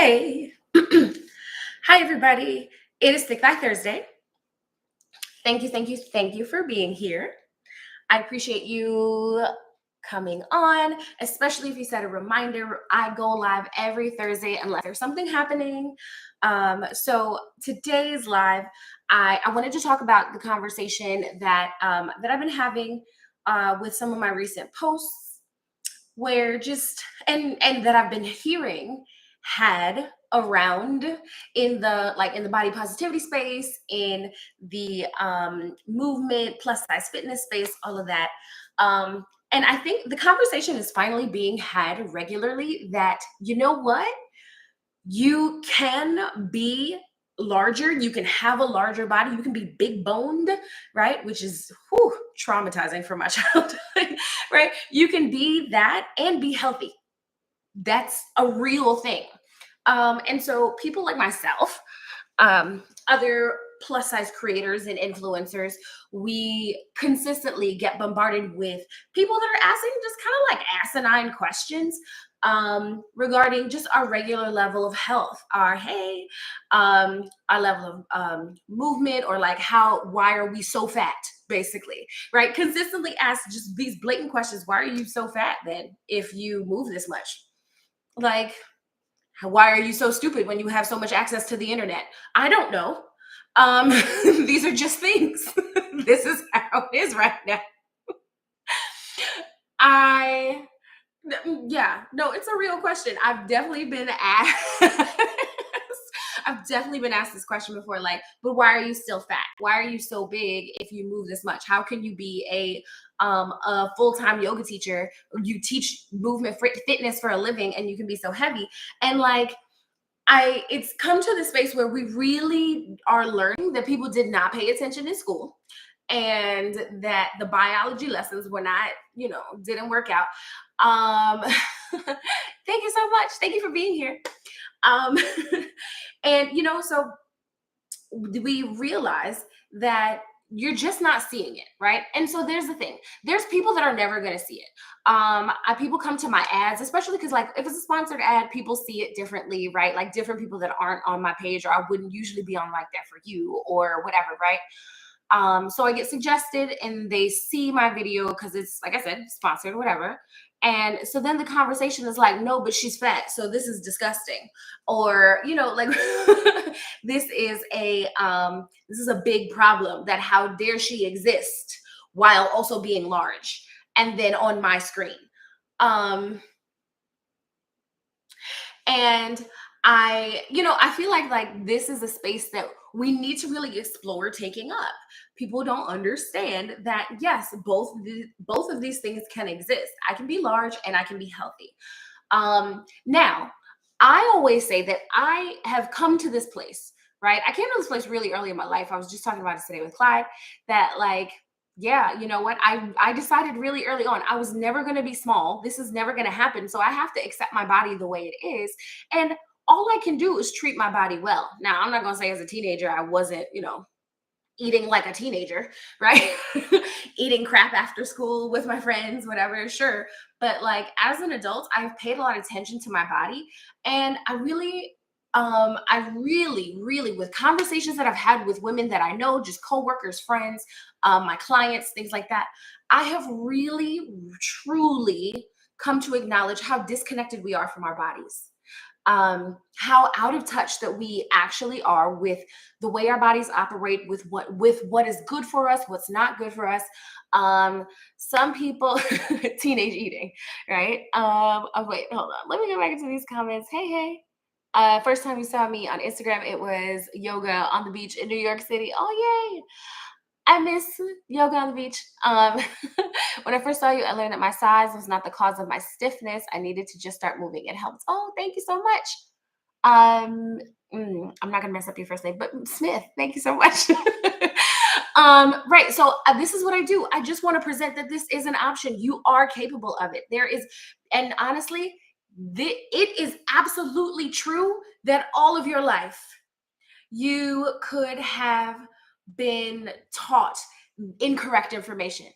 Hey. Hi, everybody. It is Thick Thigh Thursday. Thank you for being here. I appreciate you coming on, especially if you set a reminder. I go live every Thursday unless there's something happening. So today's live, I wanted to talk about the conversation that I've been having with some of my recent posts, where just and that I've been hearing had around in the body positivity space, in the movement plus size fitness space, all of that. And I think the conversation is finally being had regularly that, you know what, you can be larger, you can have a larger body, you can be big boned, right? Which is traumatizing for my childhood, right? You can be that and be healthy. That's a real thing. And so people like myself, other plus size creators and influencers, we consistently get bombarded with people that are asking just kind of like asinine questions regarding just our regular level of health, our level of movement, or like why are we so fat, basically, right? Consistently ask just these blatant questions. Why are you so fat then if you move this much? Like, why are you so stupid when you have so much access to the internet? I don't know. Um, these are just things. This is how it is right now. I, yeah, no, it's a real question. I've definitely been asked. I've definitely been asked this question before, like, but why are you still fat? Why are you so big if you move this much? How can you be a full-time yoga teacher? You teach fitness for a living and you can be so heavy. And like, it's come to the space where we really are learning that people did not pay attention in school, and that the biology lessons were not, didn't work out. Um, thank you so much. Thank you for being here. Um, and so we realize that you're just not seeing it, right? And so there's the thing: there's people that are never going to see it. People come to my ads, especially because, like, if it's a sponsored ad, people see it differently, right? Like, different people that aren't on my page, or I wouldn't usually be on like that for you or whatever, right? So I get suggested and they see my video because it's, like I said, sponsored or whatever. And so then the conversation is like, no, but she's fat, so this is disgusting. Or, like, this is a big problem, that how dare she exist while also being large and then on my screen. And I feel like this is a space that we need to really explore taking up. People don't understand that, yes, both of these things can exist. I can be large and I can be healthy. Now, I always say that I have come to this place, right? I came to this place really early in my life. I was just talking about it today with Clyde, that, like, yeah, you know what? I decided really early on I was never going to be small. This is never going to happen. So I have to accept my body the way it is. And all I can do is treat my body well. Now, I'm not going to say as a teenager I wasn't, eating like a teenager, right? Eating crap after school with my friends, whatever, sure. But like, as an adult, I've paid a lot of attention to my body. And I really, with conversations that I've had with women that I know, just coworkers, friends, my clients, things like that, I have really, truly come to acknowledge how disconnected we are from our bodies. How out of touch that we actually are with the way our bodies operate, with what is good for us, what's not good for us. Some people teenage eating, right? Oh, wait, hold on, let me go back into these comments. Hey. First time you saw me on Instagram, it was yoga on the beach in New York City. Oh, yay! I miss yoga on the beach. When I first saw you, I learned that my size was not the cause of my stiffness. I needed to just start moving. It helped. Oh, thank you so much. Um, I'm not gonna mess up your first name, but Smith. Thank you so much. Right. So this is what I do. I just want to present that this is an option. You are capable of it. There is, and honestly, it is absolutely true that all of your life you could have been taught incorrect information.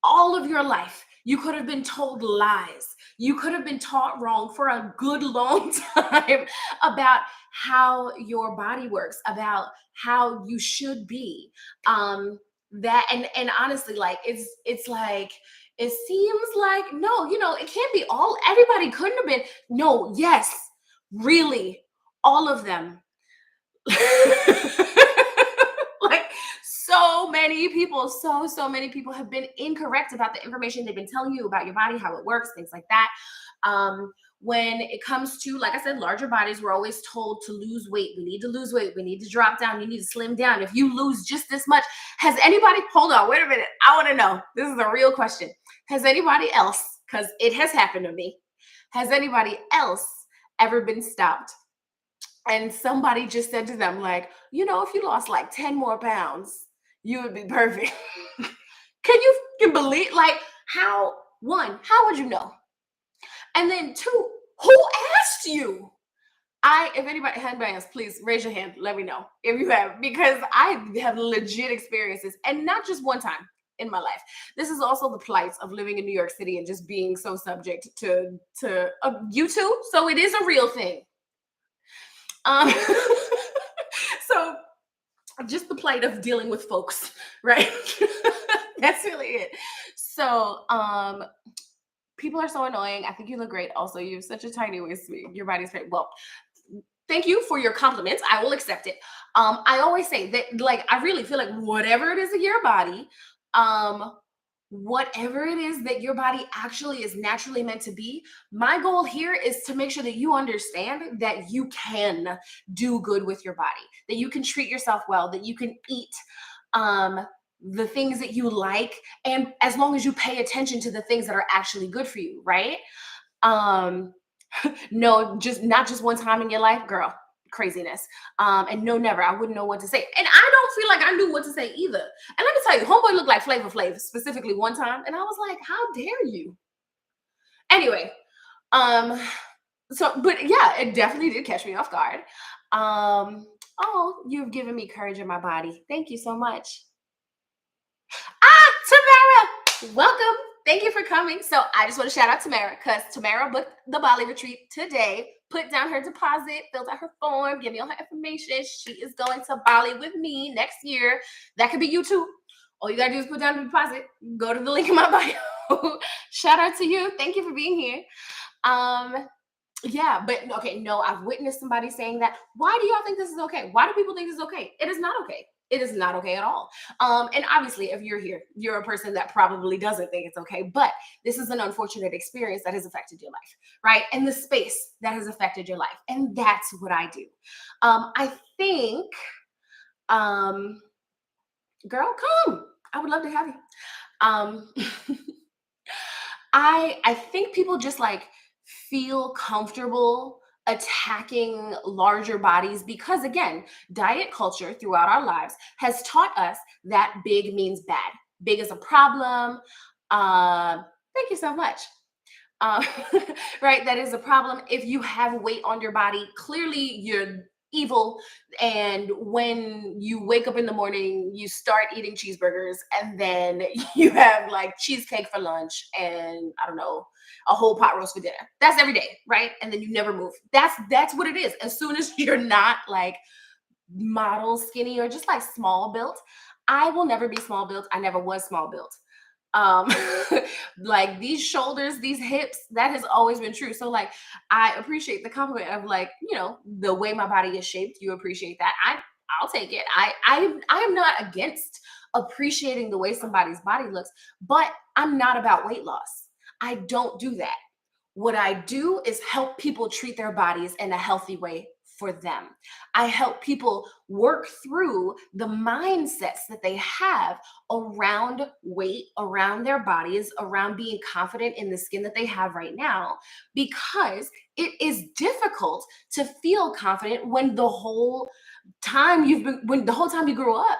All of your life You could have been told lies. You could have been taught wrong for a good long time about how your body works, about how you should be. That and honestly, like it's like it seems like no, it can't be all everybody couldn't have been. No, yes, really, all of them. Like so many people, so many people have been incorrect about the information they've been telling you about your body, how it works, things like that. um when it comes to, like I said, larger bodies, we're always told to lose weight. We need to lose weight, we need to drop down, you need to slim down. If you lose just this much, has anybody, hold on, wait a minute, I want to know, this is a real question, has anybody else, because it has happened to me, has anybody else ever been stopped and somebody just said to them, like, if you lost like 10 more pounds, you would be perfect? Can believe, like, how, one, how would you know? And then two, who asked you? If anybody else, please raise your hand. Let me know if you have, because I have legit experiences, and not just one time in my life. This is also the plight of living in New York City and just being so subject to YouTube. So it is a real thing. Um, so just the plight of dealing with folks, right? That's really it. So, people are so annoying. I think you look great. Also, you have such a tiny waist. Your body's great. Well, thank you for your compliments. I will accept it. I always say that, like, I really feel like whatever it is in your body, um, whatever it is that your body actually is naturally meant to be, my goal here is to make sure that you understand that you can do good with your body, that you can treat yourself well, that you can eat um the things that you like, and as long as you pay attention to the things that are actually good for you, right? um no, just not just one time in your life, girl, craziness. And no, never, I wouldn't know what to say, and I don't feel like I knew what to say either. And let me tell you, homeboy looked like Flavor Flav specifically one time, and I was like, how dare you? Anyway, um so, but yeah, it definitely did catch me off guard. Oh, you've given me courage in my body, thank you so much. Ah, Tamara, welcome. Thank you for coming. So I just want to shout out Tamara, because Tamara booked the Bali retreat today, put down her deposit, filled out her form, give me all her information. She is going to Bali with me next year. That could be you too. All you gotta do is put down the deposit, go to the link in my bio. Shout out to you. Thank you for being here. Um, yeah, but okay, no, I've witnessed somebody saying that. Why do y'all think this is okay? Why do people think this is okay? It is not okay. It is not okay at all. And obviously, if you're here, you're a person that probably doesn't think it's okay. But this is an unfortunate experience that has affected your life, right? And the space that has affected your life. And that's what I do. I think, um, girl, come. I would love to have you. Um, I think people just like feel comfortable attacking larger bodies because, again, diet culture throughout our lives has taught us that big means bad. Big is a problem. Uh, Thank you so much. uh, right? That is a problem. If you have weight on your body, clearly you're evil. And when you wake up in the morning, you start eating cheeseburgers, and then you have like cheesecake for lunch, and I don't know, a whole pot roast for dinner. That's every day, right? And then you never move. That's what it is. As soon as you're not like model skinny or just like small built, I will never be small built. I never was small built. um like these shoulders, these hips, that has always been true. So like I appreciate the compliment of, like, the way my body is shaped. You appreciate that. I'll take it. I am not against appreciating the way somebody's body looks, but I'm not about weight loss. I don't do that. What I do is help people treat their bodies in a healthy way for them. I help people work through the mindsets that they have around weight, around their bodies, around being confident in the skin that they have right now, because it is difficult to feel confident when the whole time you grew up,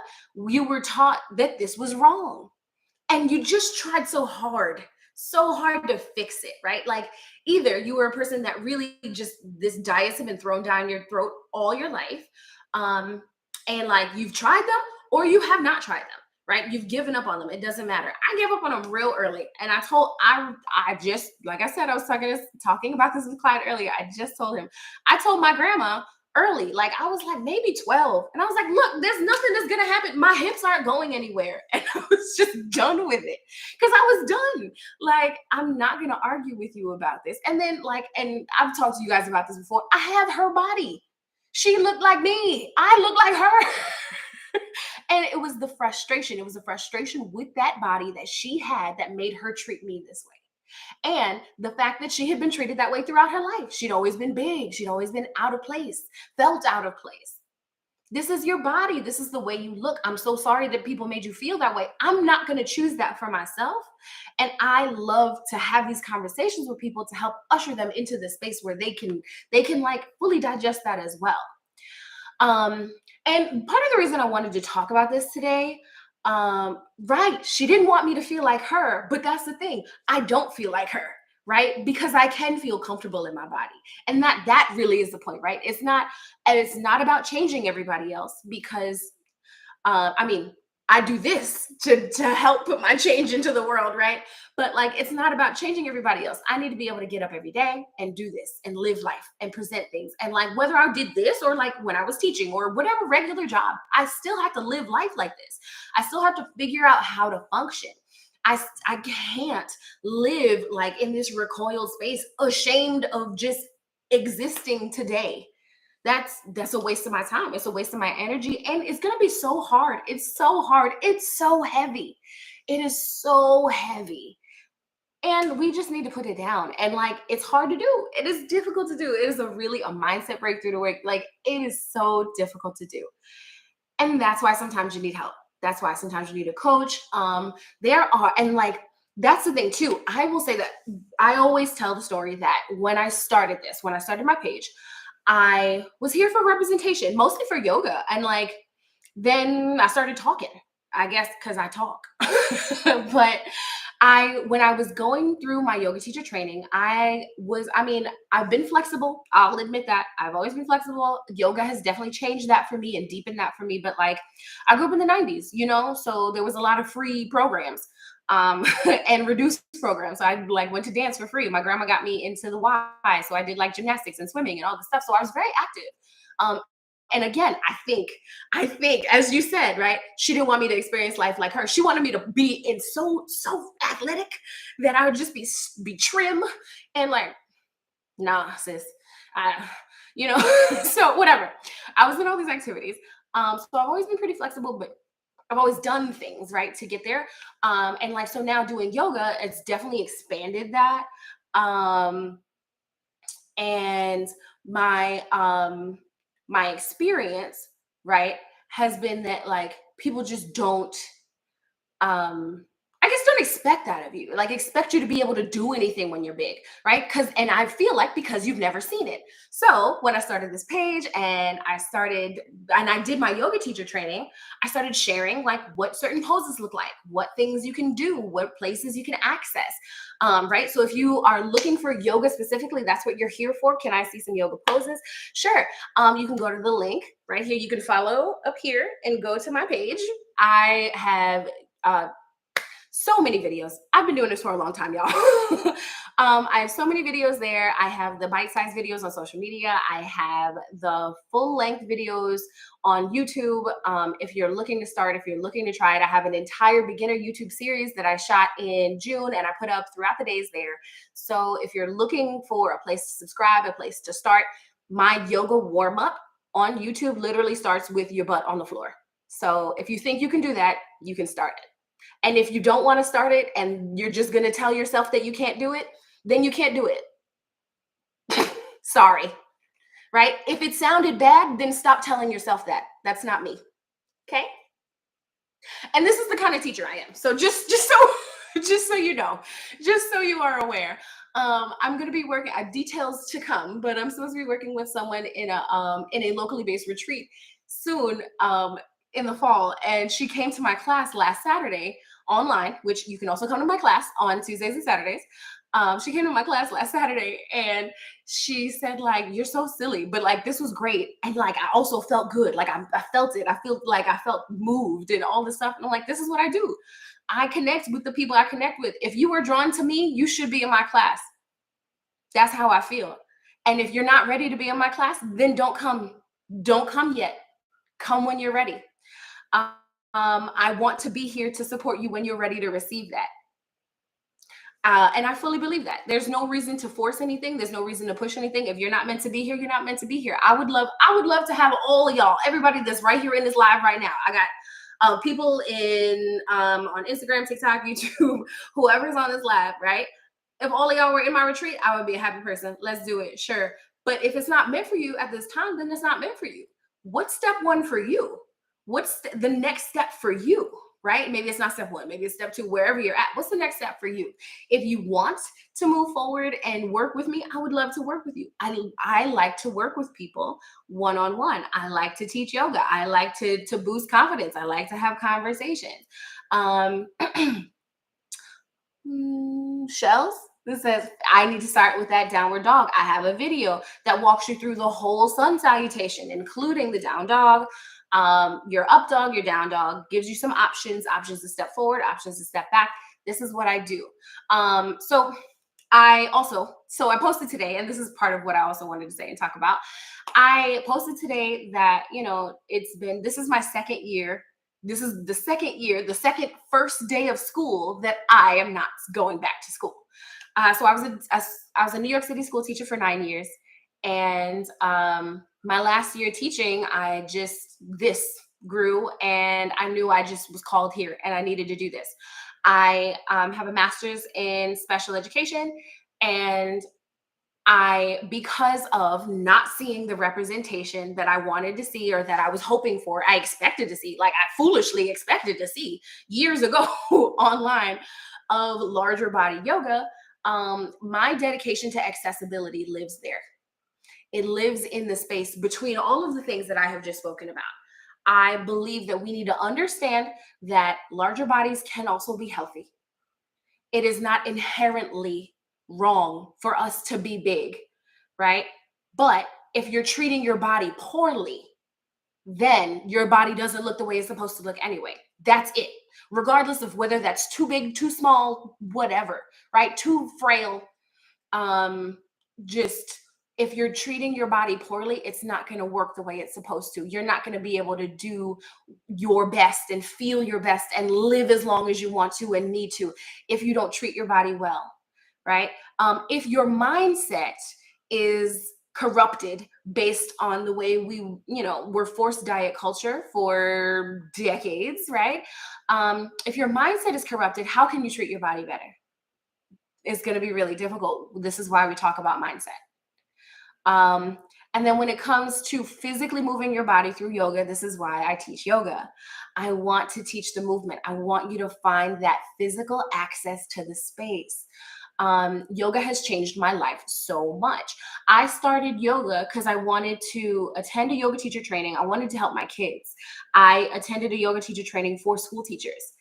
you were taught that this was wrong, and you just tried so hard to fix it, right? Like, either you were a person that really just, this diets have been thrown down your throat all your life, um and like you've tried them, or you have not tried them, right? You've given up on them. It doesn't matter. I gave up on them real early. And I just, like I said, I was talking about this with Clyde earlier. I just told him, I told my grandma early, like I was like maybe 12. And I was like, look, there's nothing that's going to happen. My hips aren't going anywhere. And I was just done with it because I was done. Like, I'm not going to argue with you about this. And then and I've talked to you guys about this before. I have her body. She looked like me. I look like her. And it was the frustration. It was the frustration with that body that she had that made her treat me this way. And the fact that she had been treated that way throughout her life. She'd always been big. She'd always been out of place, felt out of place. This is your body. This is the way you look. I'm so sorry that people made you feel that way. I'm not going to choose that for myself. And I love to have these conversations with people to help usher them into the space where they can like fully digest that as well. Um, and part of the reason I wanted to talk about this today, right, she didn't want me to feel like her, but that's the thing. I don't feel like her, right? Because I can feel comfortable in my body. And that really is the point, right? It's not about changing everybody else because I mean, I do this to help put my change into the world, right? But like, it's not about changing everybody else. I need to be able to get up every day and do this and live life and present things. And like, whether I did this or like when I was teaching or whatever regular job, I still have to live life like this. I still have to figure out how to function. I can't live like in this recoiled space, ashamed of just existing today. That's a waste of my time. It's a waste of my energy. And it's gonna be so hard. It's so hard. It's so heavy. It is so heavy. And we just need to put it down. And like it's hard to do. It is difficult to do. It is a mindset breakthrough to work. Like it is so difficult to do. And that's why sometimes you need help. That's why sometimes you need a coach. And like that's the thing too. I will say that I always tell the story that when I started my page, I was here for representation, mostly for yoga. And like, then I started talking, I guess, because I talk. But when I was going through my yoga teacher training, I've been flexible. I'll admit that. I've always been flexible. Yoga has definitely changed that for me and deepened that for me. But like, I grew up in the 90s, so there was a lot of free programs and reduced programs. So I like went to dance for free. My grandma got me into the Y, so I did like gymnastics and swimming and all this stuff. So I was very active. Um, and again, I think, as you said, right? She didn't want me to experience life like her. She wanted me to be in so athletic that I would just be trim and like, nah, sis. I, so whatever. I was in all these activities. So I've always been pretty flexible, but I've always done things right to get there. And like so now doing yoga, it's definitely expanded that. Um, and my experience, right, has been that like people just don't I guess don't expect that of you. Like expect you to be able to do anything when you're big, right? And I feel like because you've never seen it. So when I started this page and I did my yoga teacher training, I started sharing like what certain poses look like, what things you can do, what places you can access. Right. So if you are looking for yoga specifically, that's what you're here for. Can I see some yoga poses? Sure. You can go to the link right here. You can follow up here and go to my page. I have so many videos. I've been doing this for a long time, y'all. I have so many videos there. I have the bite-sized videos on social media. I have the full-length videos on YouTube. If you're looking to start, if you're looking to try it, I have an entire beginner YouTube series that I shot in June and I put up throughout the days there. So if you're looking for a place to subscribe, a place to start, my yoga warm-up on YouTube literally starts with your butt on the floor. So if you think you can do that, you can start it. And if you don't want to start it and you're just going to tell yourself that you can't do it, then you can't do it. Sorry. Right? If it sounded bad, then stop telling yourself that. That's not me. Okay? And this is the kind of teacher I am. So just so you know, just so you are aware. I'm going to be working details to come, but I'm supposed to be working with someone in a locally based retreat soon in the fall. And she came to my class last Saturday online, which you can also come to my class on Tuesdays and Saturdays. She came to my class last Saturday and she said, like, you're so silly, but like this was great. And like I also felt good. Like I felt it. I feel like I felt moved and all this stuff. And I'm like, this is what I do. I connect with the people I connect with. If you were drawn to me, you should be in my class. That's how I feel. And if you're not ready to be in my class, then don't come. Don't come yet. Come when you're ready. I want to be here to support you when you're ready to receive that. And I fully believe that. There's no reason to force anything. There's no reason to push anything. If you're not meant to be here, you're not meant to be here. I would love to have all of y'all, everybody that's right here in this live right now. I got people in on Instagram, TikTok, YouTube, whoever's on this live, right? If all of y'all were in my retreat, I would be a happy person. Let's do it, sure. But if it's not meant for you at this time, then it's not meant for you. What's step one for you? What's the next step for you? Right? Maybe it's not step one, maybe it's step two, wherever you're at. What's the next step for you? If you want to move forward and work with me, I would love to work with you. I like to work with people one-on-one. I like to teach yoga. I like to boost confidence. I like to have conversations. Um, Shells, this says, I need to start with that downward dog. I have a video that walks you through the whole sun salutation, including the down dog, your up dog, your down dog, gives you some options to step forward, options to step back. This is what I do. So I posted today, and this is part of what I also wanted to say and talk about. I posted today that, this is my second year. This is the second year, the second first day of school that I am not going back to school. So I was a New York City school teacher for 9 years, and my last year teaching, this grew, and I knew I just was called here, and I needed to do this. I have a master's in special education, and because of not seeing the representation that I wanted to see or that I was hoping for, I expected to see, like I foolishly expected to see years ago online of larger body yoga. My dedication to accessibility lives there. It lives in the space between all of the things that I have just spoken about. I believe that we need to understand that larger bodies can also be healthy. It is not inherently wrong for us to be big, right? But if you're treating your body poorly, then your body doesn't look the way it's supposed to look anyway. That's it. Regardless of whether that's too big, too small, whatever, right? Too frail. Just if you're treating your body poorly, it's not going to work the way it's supposed to. You're not going to be able to do your best and feel your best and live as long as you want to and need to if you don't treat your body well, right? If your mindset is corrupted based on the way we're forced diet culture for decades, right? If your mindset is corrupted, how can you treat your body better? It's going to be really difficult. This is why we talk about mindset. And then when it comes to physically moving your body through yoga, this is why I teach yoga. I want to teach the movement. I want you to find that physical access to the space. Yoga has changed my life so much. I started yoga because I wanted to attend a yoga teacher training. I wanted to help my kids. I attended a yoga teacher training for school teachers.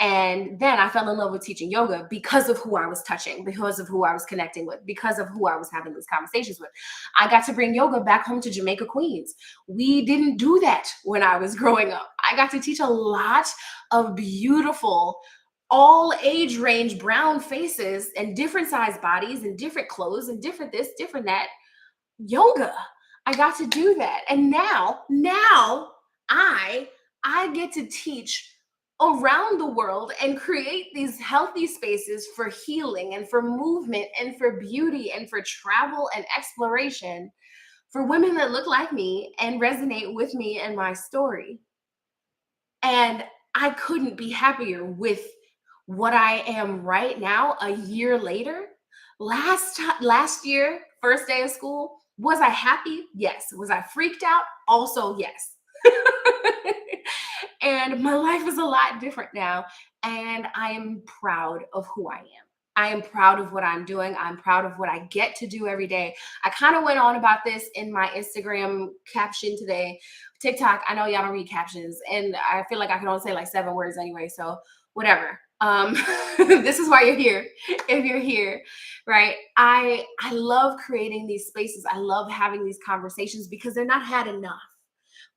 And then I fell in love with teaching yoga because of who I was touching, because of who I was connecting with, because of who I was having these conversations with. I got to bring yoga back home to Jamaica, Queens. We didn't do that when I was growing up. I got to teach a lot of beautiful, all age range brown faces and different size bodies and different clothes and different this, different that. Yoga. I got to do that. And now I get to teach around the world and create these healthy spaces for healing and for movement and for beauty and for travel and exploration for women that look like me and resonate with me and my story. And I couldn't be happier with what I am right now a year later. Last year, first day of school, was I happy? Yes. Was I freaked out? Also, yes. And my life is a lot different now. And I am proud of who I am. I am proud of what I'm doing. I'm proud of what I get to do every day. I kind of went on about this in my Instagram caption today. TikTok, I know y'all don't read captions, and I feel like I can only say like 7 words anyway. So whatever. Um, this is why you're here. If you're here, right? I love creating these spaces. I love having these conversations because they're not had enough.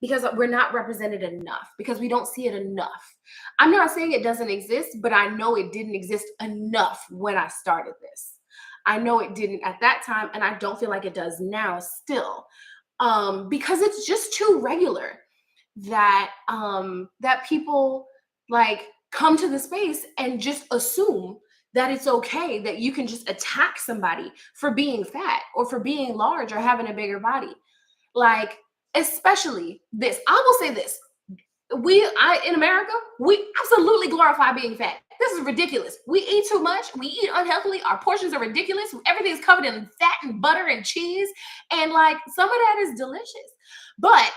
Because we're not represented enough. Because we don't see it enough. I'm not saying it doesn't exist, but I know it didn't exist enough when I started this. I know it didn't at that time, and I don't feel like it does now still. Because it's just too regular that people like come to the space and just assume that it's okay that you can just attack somebody for being fat or for being large or having a bigger body. Like, especially this, I will say this: I in America, we absolutely glorify being fat. This is ridiculous. We eat too much. We eat unhealthily. Our portions are ridiculous. Everything is covered in fat and butter and cheese, and like some of that is delicious, but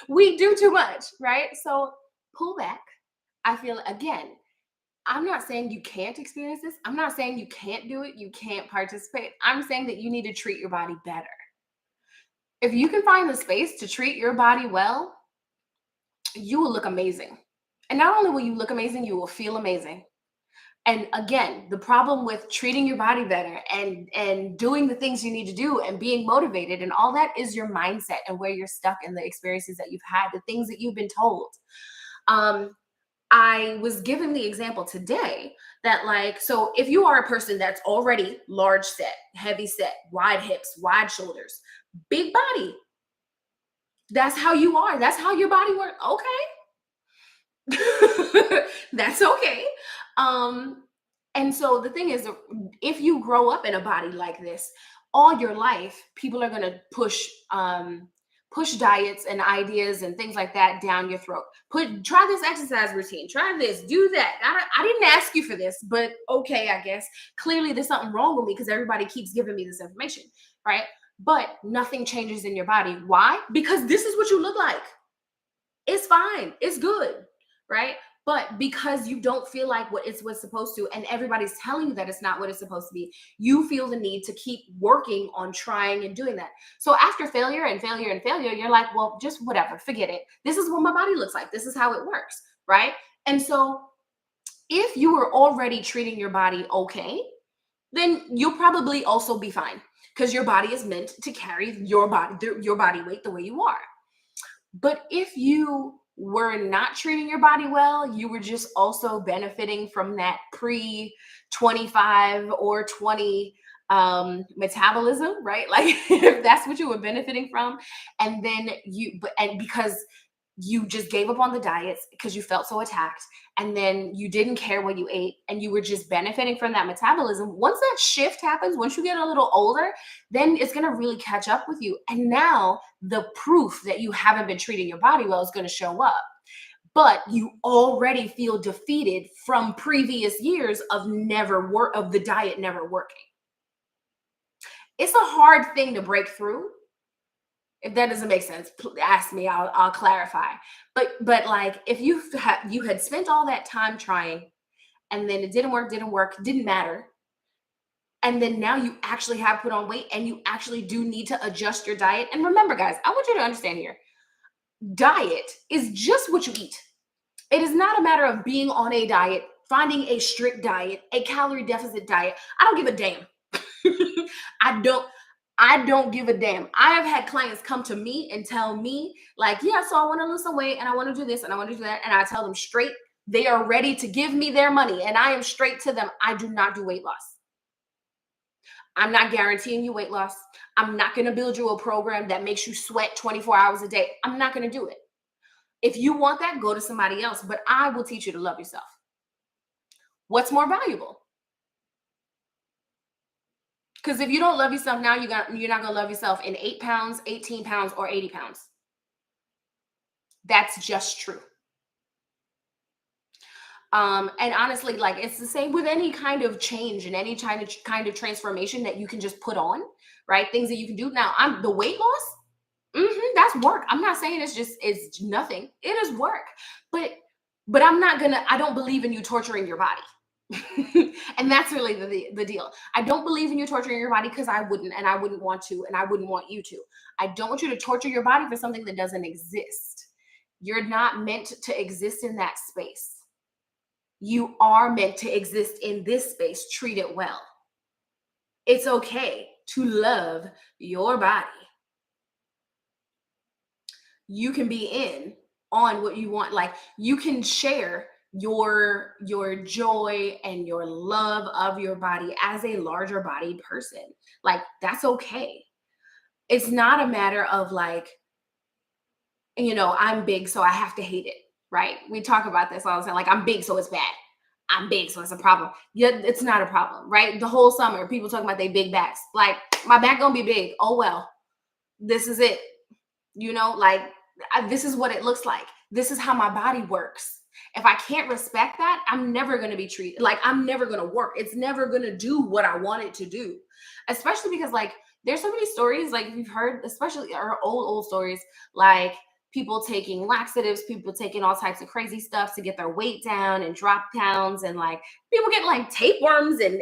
we do too much, right? So pull back. I feel again. I'm not saying you can't experience this. I'm not saying you can't do it. You can't participate. I'm saying that you need to treat your body better. If you can find the space to treat your body well, you will look amazing. And not only will you look amazing, you will feel amazing. And again, the problem with treating your body better and doing the things you need to do and being motivated and all that is your mindset and where you're stuck and the experiences that you've had, the things that you've been told. Um, I was given the example today that, like, so if you are a person that's already large set, heavy set, wide hips, wide shoulders, big body, that's how you are. That's how your body works. Okay. That's okay. Um, and so the thing is, if you grow up in a body like this, all your life, people are gonna push diets and ideas and things like that down your throat. Try this exercise routine, try this, do that. I didn't ask you for this, but okay, I guess. Clearly there's something wrong with me because everybody keeps giving me this information, right? But nothing changes in your body. Why? Because this is what you look like. It's fine. It's good, right? But because you don't feel like what's supposed to, and everybody's telling you that it's not what it's supposed to be, you feel the need to keep working on trying and doing that. So after failure and failure and failure, you're like, well, just whatever, forget it. This is what my body looks like. This is how it works, right? And so if you were already treating your body okay, then you'll probably also be fine because your body is meant to carry your body weight the way you are. But if you were not treating your body well, you were just also benefiting from that pre 25 or 20 metabolism, right? Like if that's what you were benefiting from, and then and because you just gave up on the diets because you felt so attacked, and then you didn't care what you ate and you were just benefiting from that metabolism. Once that shift happens, once you get a little older, then it's going to really catch up with you, and now the proof that you haven't been treating your body well is going to show up. But you already feel defeated from previous years of of the diet never working. It's a hard thing to break through. If that doesn't make sense, ask me. I'll clarify. But like if you had spent all that time trying, and then it didn't work, didn't matter, and then now you actually have put on weight, and you actually do need to adjust your diet. And remember, guys, I want you to understand here: diet is just what you eat. It is not a matter of being on a diet, finding a strict diet, a calorie deficit diet. I don't give a damn. I don't. I don't give a damn. I have had clients come to me and tell me, like, yeah, so I want to lose some weight and I want to do this and I want to do that. And I tell them straight, they are ready to give me their money. And I am straight to them. I do not do weight loss. I'm not guaranteeing you weight loss. I'm not going to build you a program that makes you sweat 24 hours a day. I'm not going to do it. If you want that, go to somebody else, but I will teach you to love yourself. What's more valuable? Because if you don't love yourself now, you're not going to love yourself in 8 pounds, 18 pounds, or 80 pounds. That's just true. And honestly, like it's the same with any kind of change and any kind of transformation that you can just put on, right? Things that you can do. Now, I'm the weight loss. That's work. I'm not saying it's nothing. It is work, but I don't believe in you torturing your body. And that's really the deal. I don't believe in you torturing your body because I wouldn't, and I wouldn't want to, and I wouldn't want you to. I don't want you to torture your body for something that doesn't exist. You're not meant to exist in that space. You are meant to exist in this space. Treat it well. It's okay to love your body. You can be in on what you want. Like, you can share your joy and your love of your body as a larger bodied person. Like, that's okay. It's not a matter of like, I'm big, so I have to hate it, right? We talk about this all the time. Like, I'm big, so it's bad. I'm big, so it's a problem. Yeah, it's not a problem, right? The whole summer, people talking about they big backs. Like, my back gonna be big. Oh well, this is it. Like, this is what it looks like. This is how my body works. If I can't respect that, I'm never gonna be treated. Like, I'm never gonna work. It's never gonna do what I want it to do. Especially because, like, there's so many stories, like, we've heard, especially our old stories, like people taking laxatives, people taking all types of crazy stuff to get their weight down and drop downs, and like people get like tapeworms and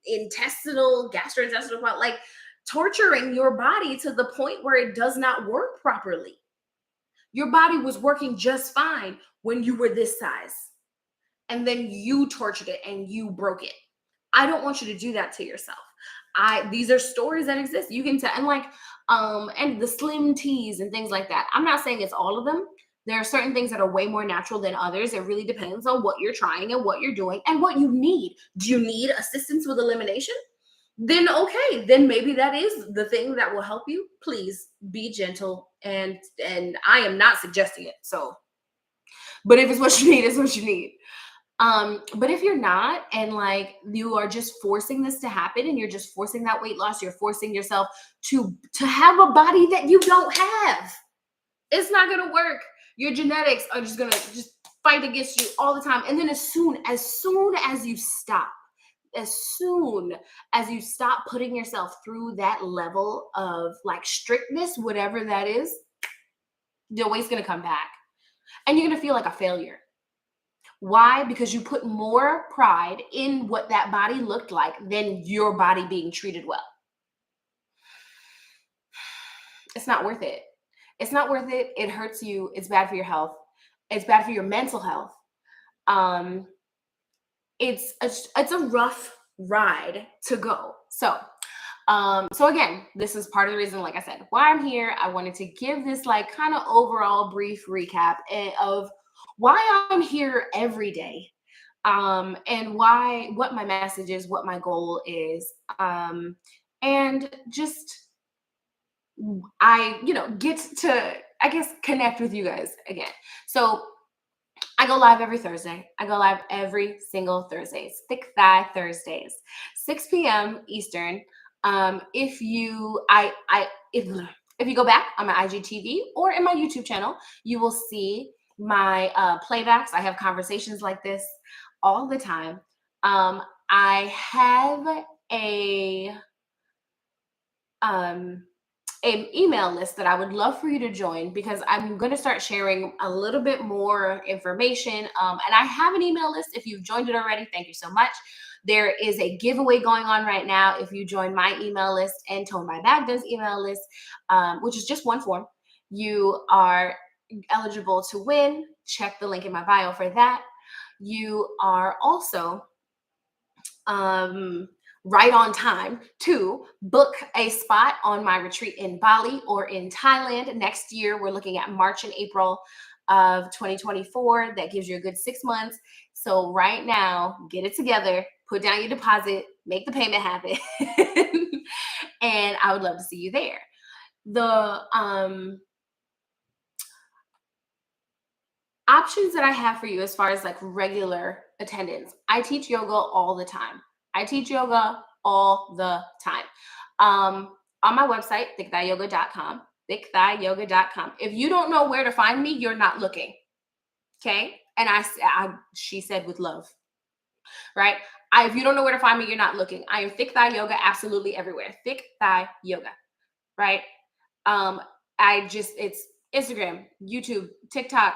intestinal gastrointestinal like torturing your body to the point where it does not work properly. Your body was working just fine when you were this size, and then you tortured it and you broke it. I don't want you to do that to yourself. These are stories that exist. You can tell, and like, and the slim teas and things like that. I'm not saying it's all of them. There are certain things that are way more natural than others. It really depends on what you're trying and what you're doing and what you need. Do you need assistance with elimination? Then okay, then maybe that is the thing that will help you. Please be gentle, and I am not suggesting it. So, but if it's what you need, it's what you need. But if you're not, and like you are just forcing this to happen, and you're just forcing that weight loss, you're forcing yourself to have a body that you don't have. It's not gonna work. Your genetics are just gonna just fight against you all the time. And then as soon as you stop putting yourself through that level of like strictness, whatever that is, the weight's gonna come back. And you're gonna feel like a failure. Why? Because you put more pride in what that body looked like than your body being treated well. It's not worth it. It's not worth it. It hurts you. It's bad for your health. It's bad for your mental health. Um, it's a rough ride to go. So again, this is part of the reason, like I said, why I'm here. I wanted to give this like kind of overall brief recap of why I'm here every day, and what my message is, what my goal is, and just get to, I guess, connect with you guys again. So I go live every Thursday. I go live every single Thursdays, Thick Thigh Thursdays, 6 p.m. Eastern. If you if you go back on my IGTV or in my YouTube channel, you will see my playbacks. I have conversations like this all the time. I have a um an email list that I would love for you to join, because I'm going to start sharing a little bit more information. And I have an email list. If you've joined it already, thank you so much. There is a giveaway going on right now. If you join my email list and Tone by Bagda's email list, which is just one form, you are eligible to win. Check the link in my bio for that. You are also right on time to book a spot on my retreat in Bali or in Thailand next year. We're looking at March and April of 2024. That gives you a good 6 months. So right now, get it together, put down your deposit, make the payment happen. And I would love to see you there. The options that I have for you as far as like regular attendance, I teach yoga all the time. I teach yoga all the time. On my website, thickthighyoga.com, thickthighyoga.com. If you don't know where to find me, you're not looking. Okay. And she said with love, right? If you don't know where to find me, you're not looking. I am Thick Thigh Yoga absolutely everywhere. Thick Thigh Yoga, right? It's Instagram, YouTube, TikTok.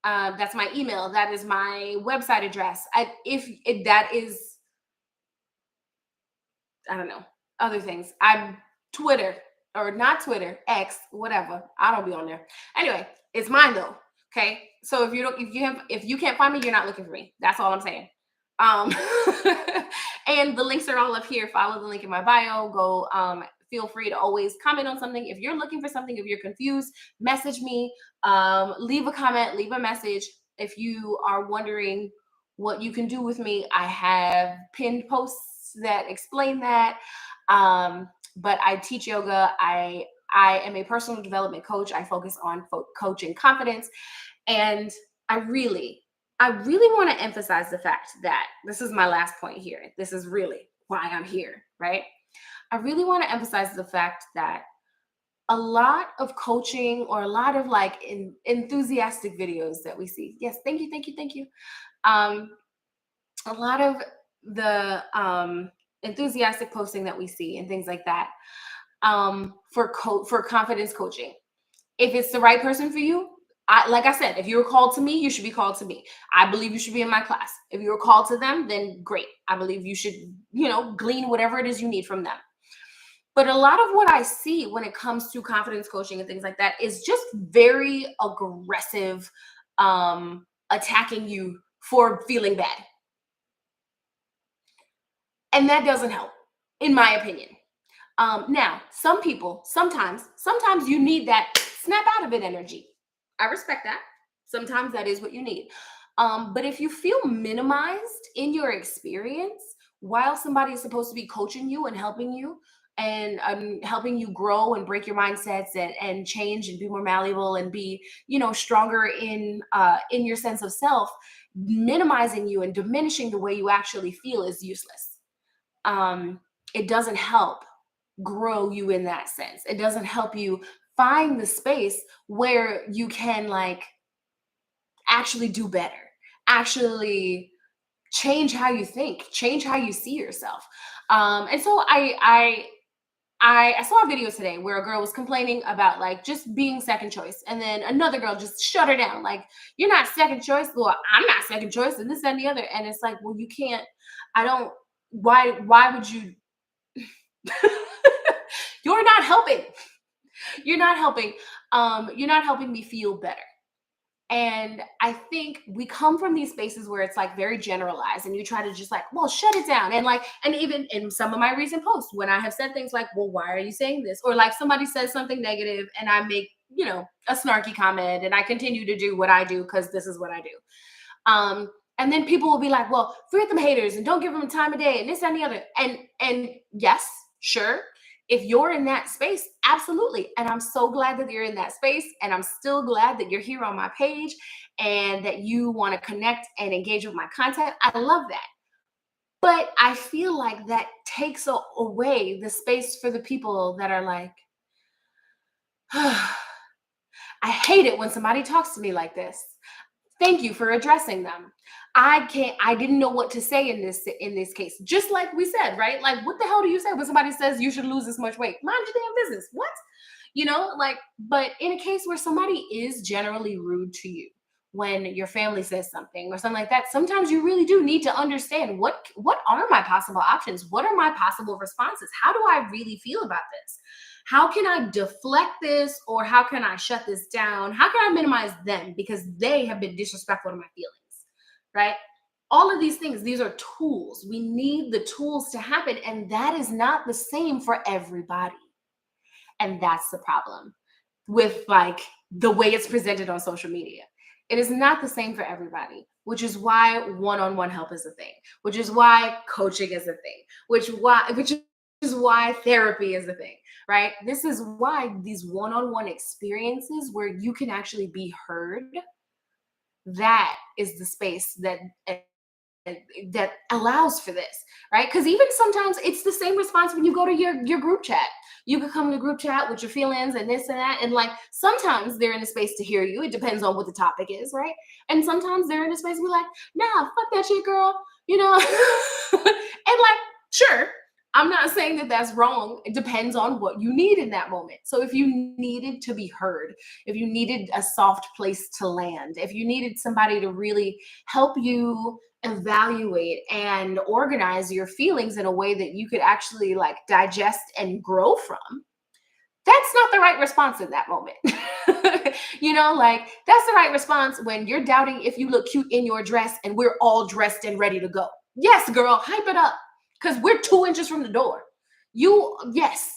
That's my email. That is my website address. That is, I don't know, other things. I'm Twitter, or not Twitter, X, whatever. I don't be on there. Anyway, it's mine though. Okay. So if you can't find me, you're not looking for me. That's all I'm saying. Um, and the links are all up here. Follow the link in my bio. Go feel free to always comment on something. If you're looking for something, if you're confused, message me, leave a comment, leave a message. If you are wondering what you can do with me, I have pinned posts that explain that. But I teach yoga. I am a personal development coach. I focus on coaching confidence. And I really, I really want to emphasize the fact that this is my last point here. This is really why I'm here, right? I really want to emphasize the fact that a lot of coaching or a lot of like enthusiastic videos that we see. Yes, thank you, thank you, thank you. Um, a lot of the enthusiastic posting that we see and things like that for confidence coaching. If it's the right person for you, like I said, if you were called to me, you should be called to me. I believe you should be in my class. If you were called to them, then great. I believe you should, glean whatever it is you need from them. But a lot of what I see when it comes to confidence coaching and things like that is just very aggressive, attacking you for feeling bad. And that doesn't help, in my opinion. Now, some people, sometimes you need that snap out of it energy. I respect that. Sometimes that is what you need. But if you feel minimized in your experience while somebody is supposed to be coaching you and helping you and helping you grow and break your mindsets and change and be more malleable and be, stronger in your sense of self, minimizing you and diminishing the way you actually feel is useless. It doesn't help grow you in that sense. It doesn't help you find the space where you can like actually do better, actually change how you think, change how you see yourself. And so I saw a video today where a girl was complaining about like just being second choice, and then another girl just shut her down, like, "You're not second choice." Well, I'm not second choice, and this and the other. And it's like, well, you can't. I don't. Why would you? You're not helping. You're not helping. You're not helping me feel better. And I think we come from these spaces where it's like very generalized, and you try to just like, well, shut it down. And like, and even in some of my recent posts, when I have said things like, well, why are you saying this? Or like somebody says something negative and I make, a snarky comment and I continue to do what I do because this is what I do. And then people will be like, well, forget them haters and don't give them time of day and this and the other. And yes, sure. If you're in that space, absolutely. And I'm so glad that you're in that space. And I'm still glad that you're here on my page and that you want to connect and engage with my content. I love that. But I feel like that takes away the space for the people that are like, I hate it when somebody talks to me like this. Thank you for addressing them. I didn't know what to say in this case. Just like we said, right? Like, what the hell do you say when somebody says you should lose this much weight? Mind your damn business. What? But in a case where somebody is generally rude to you, when your family says something or something like that, sometimes you really do need to understand what are my possible options? What are my possible responses? How do I really feel about this? How can I deflect this, or how can I shut this down? How can I minimize them because they have been disrespectful to my feelings, right? All of these things, these are tools. We need the tools to happen, and that is not the same for everybody. And that's the problem with like the way it's presented on social media. It is not the same for everybody, which is why one-on-one help is a thing, which is why coaching is a thing, which is why therapy is a thing, right? This is why these one-on-one experiences where you can actually be heard, that is the space that allows for this, right? Because even sometimes it's the same response when you go to your group chat. You could come to group chat with your feelings and this and that, and like sometimes they're in a space to hear you. It depends on what the topic is, right? And sometimes they're in a space to be like, nah, fuck that shit, girl, and like, sure, I'm not saying that that's wrong. It depends on what you need in that moment. So if you needed to be heard, if you needed a soft place to land, if you needed somebody to really help you evaluate and organize your feelings in a way that you could actually like digest and grow from, that's not the right response in that moment. Like that's the right response when you're doubting if you look cute in your dress and we're all dressed and ready to go. Yes, girl, hype it up because we're 2 inches from the door. Yes,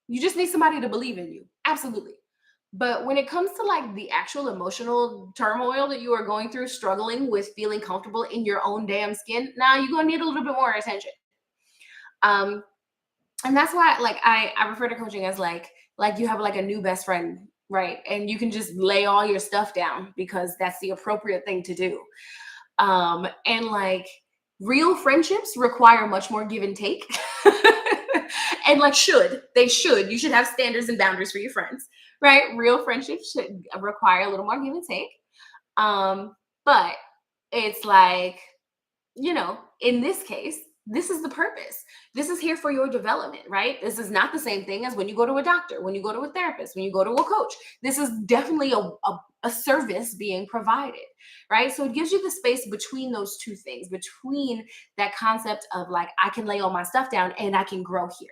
you just need somebody to believe in you. Absolutely. But when it comes to like the actual emotional turmoil that you are going through, struggling with feeling comfortable in your own damn skin, now you're gonna need a little bit more attention. Um, and that's why like I refer to coaching as like you have like a new best friend, right? And you can just lay all your stuff down because that's the appropriate thing to do. And like real friendships require much more give and take. And like should you should have standards and boundaries for your friends, right? Real friendships should require a little more give and take. But it's like, in this case, this is the purpose. This is here for your development, right? This is not the same thing as when you go to a doctor, when you go to a therapist, when you go to a coach. This is definitely a service being provided, right? So it gives you the space between those two things, between that concept of like, I can lay all my stuff down and I can grow here.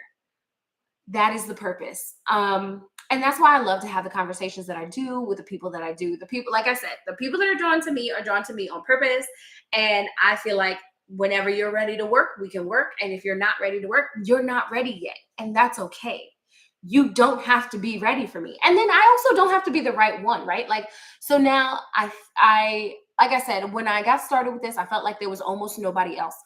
That is the purpose. And that's why I love to have the conversations that I do with the people that I do. The people, like I said, the people that are drawn to me on purpose. And I feel like whenever you're ready to work, we can work. And if you're not ready to work, you're not ready yet. And that's okay. You don't have to be ready for me. And then I also don't have to be the right one, right? Like, so now like I said, when I got started with this, I felt like there was almost nobody else.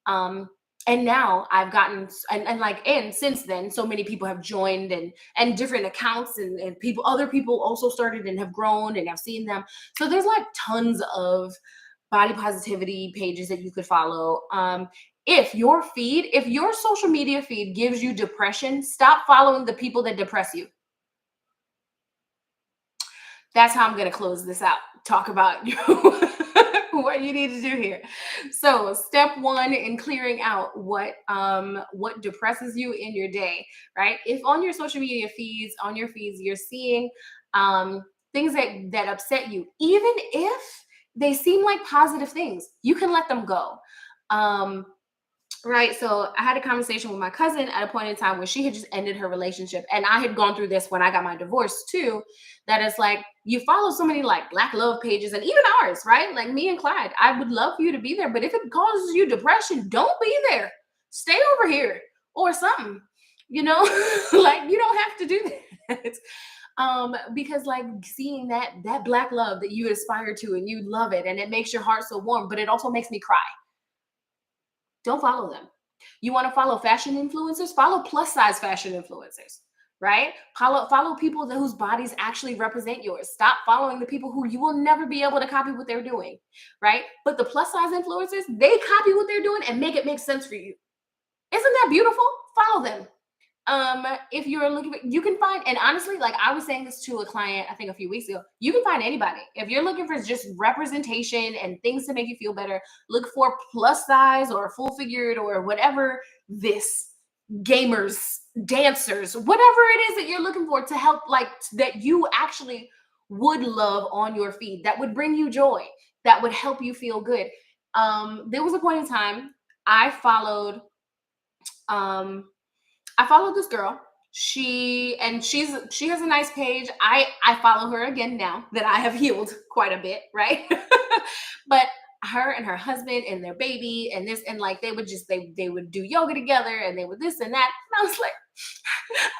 Um, and now I've gotten and since then so many people have joined and different accounts and other people also started and have grown and I've seen them. So there's like tons of body positivity pages that you could follow. If your social media feed gives you depression, stop following the people that depress you. That's how I'm going to close this out. Talk about you. What you need to do here. So, step one in clearing out what depresses you in your day, right? If on your social media feeds, on your feeds, you're seeing things that upset you, even if they seem like positive things, you can let them go. Right. So I had a conversation with my cousin at a point in time where she had just ended her relationship. And I had gone through this when I got my divorce too. That it's like you follow so many like Black love pages and even ours, right? Like me and Clyde. I would love for you to be there. But if it causes you depression, don't be there. Stay over here or something, like you don't have to do that. Because like seeing that Black love that you aspire to and you love it and it makes your heart so warm, but it also makes me cry. Don't follow them. You want to follow fashion influencers? Follow plus size fashion influencers, right? Follow people whose bodies actually represent yours. Stop following the people who you will never be able to copy what they're doing, right? But the plus size influencers, they copy what they're doing and make it make sense for you. Isn't that beautiful? Follow them. If you're looking, you can find, and honestly, like I was saying this to a client, I think a few weeks ago, you can find anybody. If you're looking for just representation and things to make you feel better, look for plus size or full figured or whatever this gamers, dancers, whatever it is that you're looking for to help, like that you actually would love on your feed, that would bring you joy, that would help you feel good. There was a point in time I followed, this girl. She has a nice page. I follow her again now that I have healed quite a bit, right? But her and her husband and their baby and this and like they would do yoga together and they would this and that. And I was like,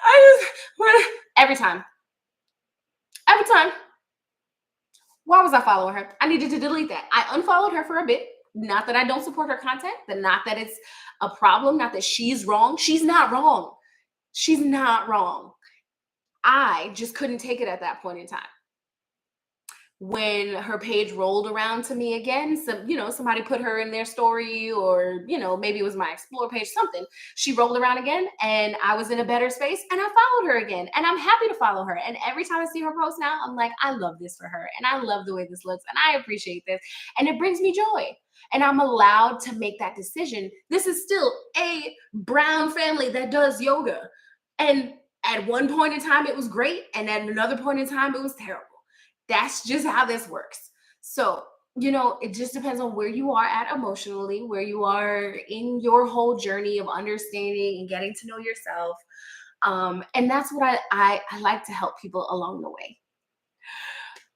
I just every time. Why was I following her? I needed to delete that. I unfollowed her for a bit. Not that I don't support her content, but not that it's a problem, not that she's wrong. She's not wrong. She's not wrong. I just couldn't take it at that point in time. When her page rolled around to me again, somebody put her in their story, or maybe it was my explore page, something. She rolled around again and I was in a better space and I followed her again. And I'm happy to follow her. And every time I see her post now, I'm like, I love this for her. And I love the way this looks. And I appreciate this. And it brings me joy. And I'm allowed to make that decision. This is still a brown family that does yoga. And at one point in time, it was great. And at another point in time, it was terrible. That's just how this works. So, it just depends on where you are at emotionally, where you are in your whole journey of understanding and getting to know yourself. And that's what I like to help people along the way.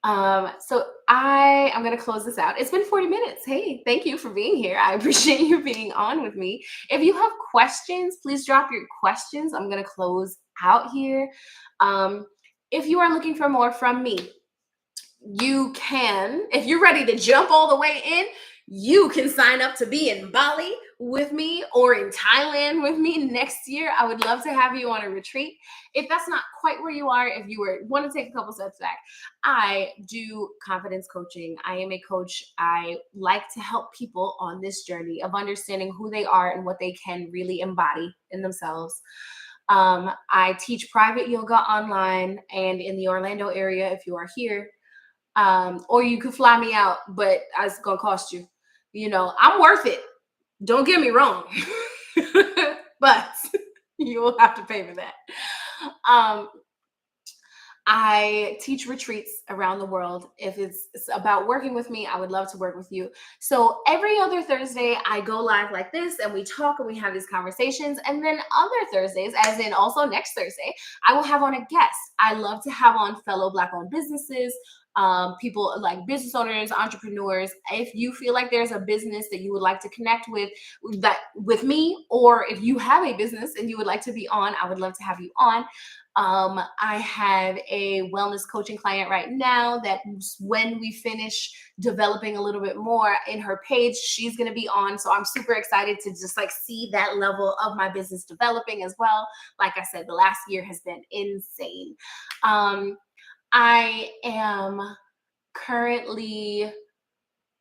So I'm gonna close this out. It's been 40 minutes. Hey, thank you for being here. I appreciate you being on with me. If you have questions, please drop your questions. I'm gonna close out here. Um, if you are looking for more from me, you can, if you're ready to jump all the way in, you can sign up to be in Bali with me or in Thailand with me next year. I would love to have you on a retreat. If that's not quite where you are, if you want to take a couple steps back, I do confidence coaching. I am a coach. I like to help people on this journey of understanding who they are and what they can really embody in themselves. I teach private yoga online and in the Orlando area if you are here, or you could fly me out, but it's gonna cost you. I'm worth it. Don't get me wrong, but you will have to pay for that. Um, I teach retreats around the world. If it's about working with me, I would love to work with you. So every other Thursday, I go live like this and we talk and we have these conversations. And then other Thursdays, as in also next Thursday, I will have on a guest. I love to have on fellow Black owned businesses, people like business owners, entrepreneurs. If you feel like there's a business that you would like to connect with me, or if you have a business and you would like to be on, I would love to have you on. I have a wellness coaching client right now that when we finish developing a little bit more in her page, she's going to be on. So I'm super excited to just like see that level of my business developing as well. Like I said, the last year has been insane. I am currently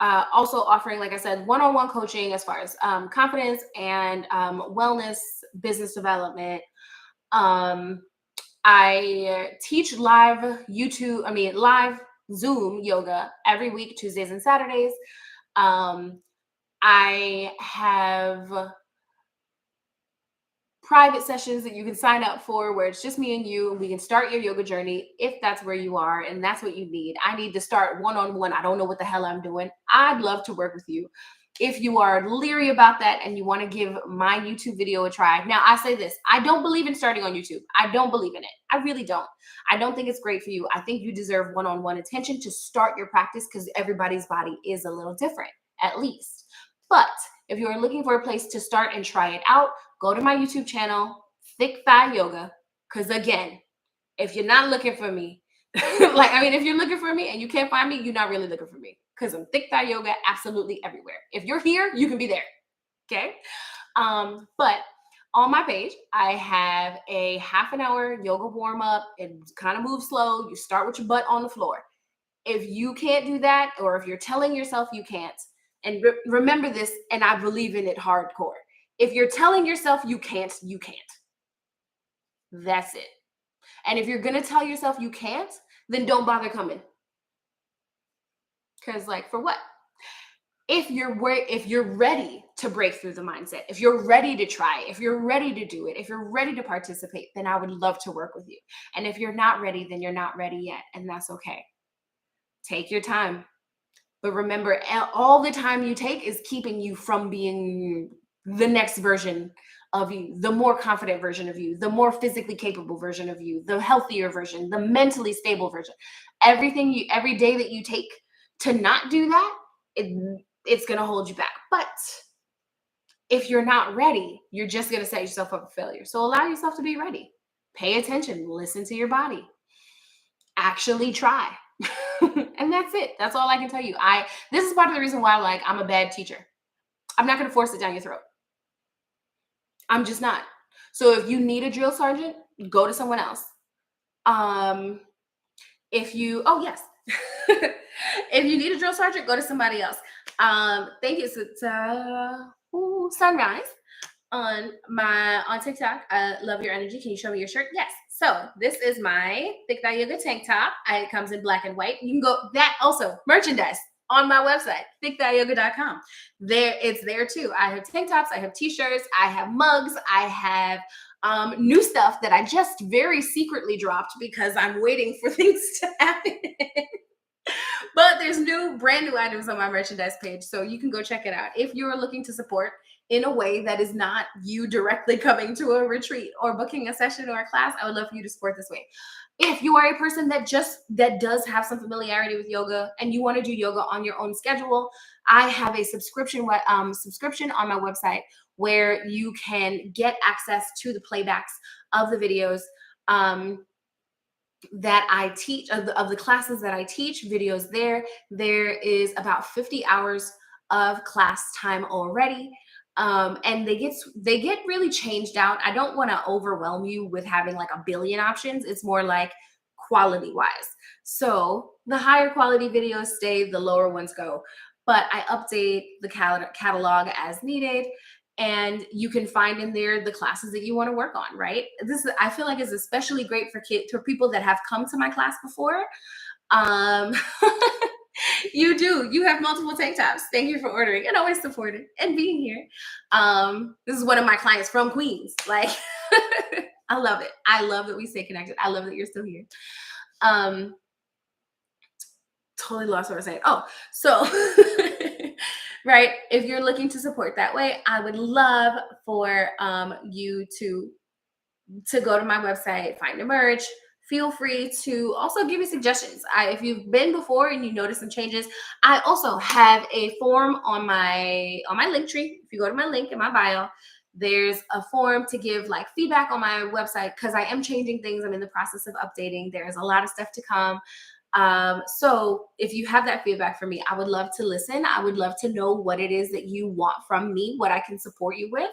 also offering, like I said, one-on-one coaching as far as confidence and wellness, business development. I teach live Zoom yoga every week, Tuesdays and Saturdays. I have private sessions that you can sign up for where it's just me and you, and we can start your yoga journey if that's where you are and that's what you need. I need to start one-on-one. I don't know what the hell I'm doing. I'd love to work with you. If you are leery about that and you want to give my YouTube video a try. Now, I say this, I don't believe in starting on YouTube. I don't believe in it. I really don't. I don't think it's great for you. I think you deserve one-on-one attention to start your practice because everybody's body is a little different, at least. But if you are looking for a place to start and try it out, go to my YouTube channel, Thick Thigh Yoga. Because again, if you're not looking for me, if you're looking for me and you can't find me, you're not really looking for me. Because I'm Thick Thigh Yoga absolutely everywhere. If you're here, you can be there. Okay. But on my page, I have a half an hour yoga warm up. It kind of moves slow. You start with your butt on the floor. If you can't do that, or if you're telling yourself you can't, and remember this, and I believe in it hardcore. If you're telling yourself you can't, you can't. That's it. And if you're going to tell yourself you can't, then don't bother coming. Because for what? If you're ready to break through the mindset, if you're ready to try, if you're ready to do it, if you're ready to participate, then I would love to work with you. And if you're not ready, then you're not ready yet. And that's okay. Take your time. But remember, all the time you take is keeping you from being the next version of you, the more confident version of you, the more physically capable version of you, the healthier version, the mentally stable version. Every day that you take to not do that, it's going to hold you back. But if you're not ready, you're just going to set yourself up for failure. So allow yourself to be ready. Pay attention, listen to your body, actually try. And that's it. That's all I can tell you. This is part of the reason why I'm a bad teacher. I'm not going to force it down your throat. I'm just not. So if you need a drill sergeant, go to someone else. If you need a drill sergeant, go to somebody else. Thank you. So it's Sunrise on TikTok. I love your energy. Can you show me your shirt? Yes. So this is my Thick Thigh Yoga tank top. It comes in black and white. You can go that also merchandise on my website, thickthighyoga.com. It's there too. I have tank tops, I have t-shirts, I have mugs, I have new stuff that I just very secretly dropped because I'm waiting for things to happen. But there's brand new items on my merchandise page, so you can go check it out. If you're looking to support, in a way that is not you directly coming to a retreat or booking a session or a class, I would love for you to support this way. If you are a person that does have some familiarity with yoga and you want to do yoga on your own schedule, I have a subscription on my website where you can get access to the playbacks of the videos. That I teach, of the classes that I teach, videos there. There is about 50 hours of class time already. And they get really changed out. I don't want to overwhelm you with having like a billion options. It's more like quality wise. So the higher quality videos stay, the lower ones go. But I update the catalog as needed, and you can find in there the classes that you want to work on, right? I feel like is especially great for kids, for people that have come to my class before. um you have multiple tank tops. Thank you for ordering and always supporting and being here. This is one of my clients from Queens. Like, I love it. I love that we stay connected. I love that you're still here. um Totally lost what I was saying. Oh, so right, if you're looking to support that way, I would love for you to go to my website, find a merch. Feel free to also give me suggestions. If you've been before and you notice some changes, I also have a form on my link tree. If you go to my link in my bio, there's a form to give like feedback on my website, because I am changing things. I'm in the process of updating. There's a lot of stuff to come. So if you have that feedback for me, I would love to listen. I would love to know what it is that you want from me, what I can support you with.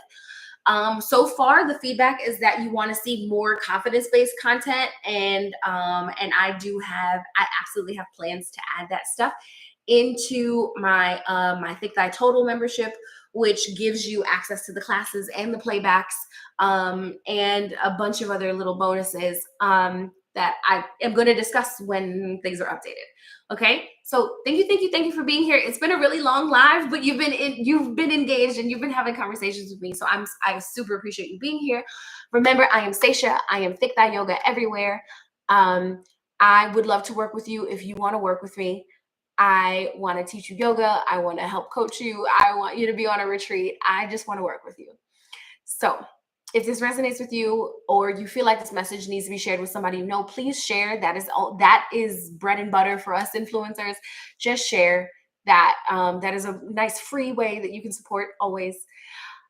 So far, the feedback is that you want to see more confidence-based content, and I absolutely have plans to add that stuff into my Thick Thigh Total membership, which gives you access to the classes and the playbacks, and a bunch of other little bonuses that I am going to discuss when things are updated. Okay, so thank you for being here. It's been a really long live, but you've been engaged and you've been having conversations with me. So I super appreciate you being here. Remember, I am Stacia. I am Thick Thigh Yoga everywhere. I would love to work with you if you want to work with me. I want to teach you yoga. I want to help coach you. I want you to be on a retreat. I just want to work with you. So if this resonates with you, or you feel like this message needs to be shared with somebody you know, please share. That is bread and butter for us influencers. Just share that. That is a nice free way that you can support always.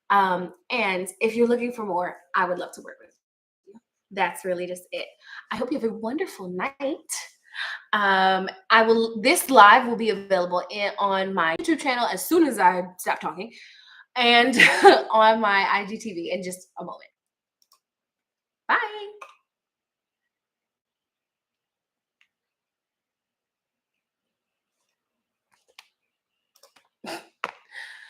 And if you're looking for more, I would love to work with you. That's really just it. I hope you have a wonderful night. This live will be available on my YouTube channel as soon as I stop talking, and on my IGTV in just a moment. Bye.